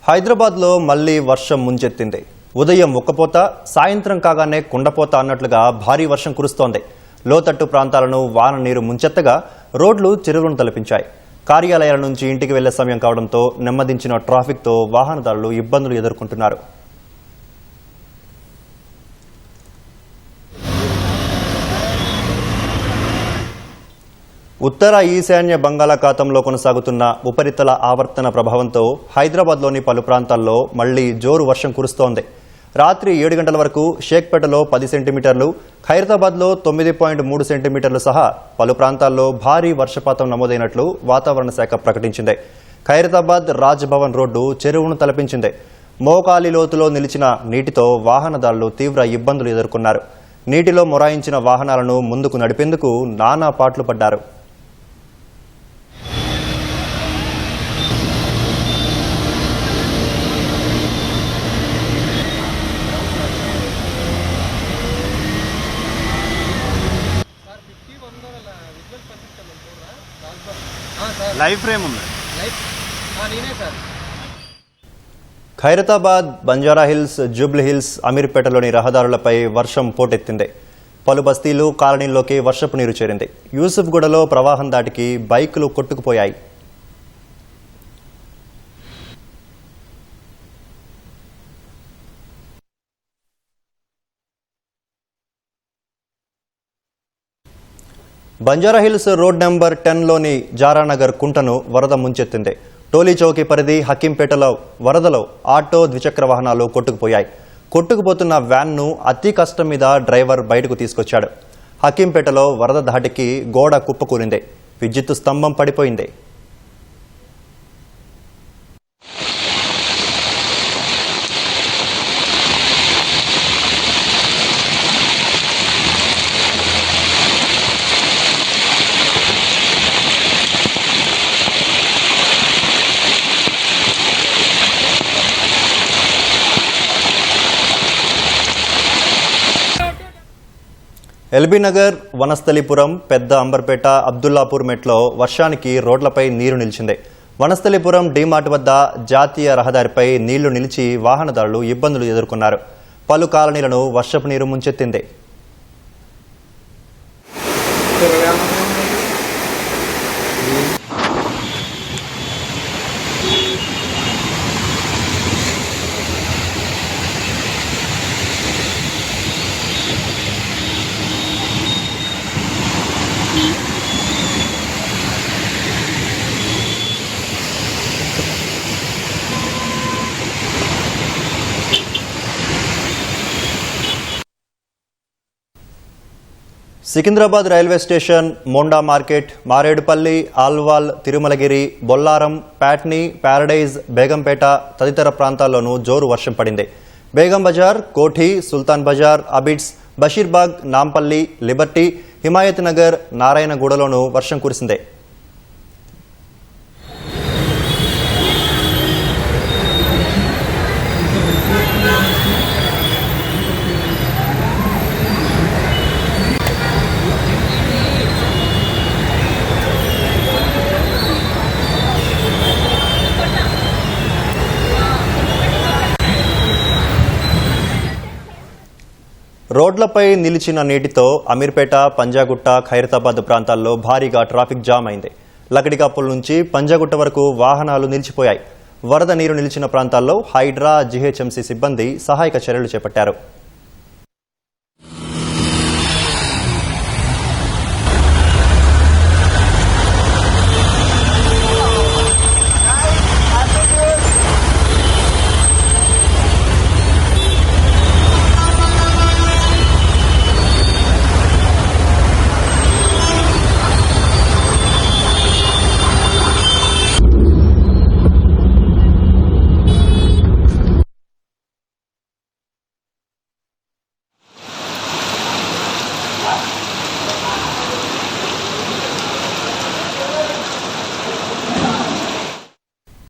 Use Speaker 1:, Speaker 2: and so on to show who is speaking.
Speaker 1: హైదరాబాద్లో మళ్లీ వర్షం ముంచెత్తింది. ఉదయం ఉక్కపోత, సాయంత్రం కాగానే కుండపోత అన్నట్లుగా భారీ వర్షం కురుస్తోంది. లోతట్టు ప్రాంతాలను వాన నీరు ముంచెత్తగా రోడ్లు చెరువులను తలపించాయి. కార్యాలయాల నుంచి ఇంటికి వెళ్లే సమయం కావడంతో నెమ్మదించిన ట్రాఫిక్తో వాహనదారులు ఇబ్బందులు ఎదుర్కొంటున్నారు. ఉత్తర ఈశాన్య బంగాళాఖాతంలో కొనసాగుతున్న ఉపరితల ఆవర్తన ప్రభావంతో హైదరాబాద్లోని పలు ప్రాంతాల్లో మళ్లీ జోరు వర్షం కురుస్తోంది. రాత్రి 7 గంటల వరకు షేక్పేటలో 10 సెంటీమీటర్లు, ఖైరతాబాద్లో 9.3 సెంటీమీటర్లు సహా పలు ప్రాంతాల్లో భారీ వర్షపాతం నమోదైనట్లు వాతావరణ శాఖ ప్రకటించింది. ఖైరతాబాద్ రాజ్భవన్ రోడ్డు చెరువును తలపించింది. మోకాలి లోతులో నిలిచిన నీటితో వాహనదారులు తీవ్ర ఇబ్బందులు ఎదుర్కొన్నారు. నీటిలో మొరాయించిన వాహనాలను ముందుకు నడిపేందుకు నానా పాట్లు పడ్డారు.
Speaker 2: లైవ్ ఫ్రేమ్ ఉంది.
Speaker 1: ఖైరతాబాద్, బంజారాహిల్స్, జూబ్లీహిల్స్, అమీర్పేటలోని రహదారులపై వర్షం పోటెత్తింది. పలు బస్తీలు, కాలనీల్లోకి వర్షపు నీరు చేరింది. యూసుఫ్గూడలో ప్రవాహం దాటికి బైకులు కొట్టుకుపోయాయి. బంజారాహిల్స్ రోడ్ నెంబర్ 10లోని జారానగర్ కుంటను వరద ముంచెత్తింది. టోలీ చౌకీ పరిధి హకీంపేటలో వరదలో ఆటో, ద్విచక్ర వాహనాలు కొట్టుకుపోయాయి. కొట్టుకుపోతున్న వ్యాన్ను అతి కష్టం మీద డ్రైవర్ బయటకు తీసుకొచ్చాడు. హకీంపేటలో వరద ధాటికి గోడ కుప్పకూలింది. విద్యుత్ స్తంభం పడిపోయింది. ఎల్బీనగర్, వనస్థలిపురం, పెద్ద అంబర్పేట, అబ్దుల్లాపూర్ మెట్లో వర్షానికి రోడ్లపై నీరు నిలిచింది. వనస్థలిపురం డీమార్ట్ వద్ద జాతీయ రహదారిపై నీళ్లు నిలిచి వాహనదారులు ఇబ్బందులు ఎదుర్కొన్నారు. పలు కాలనీలను వర్షపు నీరు ముంచెత్తింది. Secunderabad railway station, Monda market, Maredpally, Alwal, Tirumalagiri, Bollaram, Patny, Paradise, Begumpet తదితర ప్రాంతాల్లోనూ జోరు వర్షం పడింది. బేగం బజార్, కోఠి, సుల్తాన్ బజార్, అబిడ్స్, బషీర్బాగ్, నాంపల్లి, లిబర్టీ, హిమాయత్ నగర్, నారాయణగూడలోనూ వర్షం కురిసింది. రోడ్లపై నిలిచిన నీటితో అమీర్పేట, పంజాగుట్ట, ఖైరతాబాద్ ప్రాంతాల్లో భారీగా ట్రాఫిక్ జామ్ అయింది. లకడికాపుల్ నుంచి పంజాగుట్ట వరకు వాహనాలు నిలిచిపోయాయి. వరద నీరు నిలిచిన ప్రాంతాల్లో హైడ్రా, జీహెచ్ఎంసీ సిబ్బంది సహాయక చర్యలు చేపట్టారు.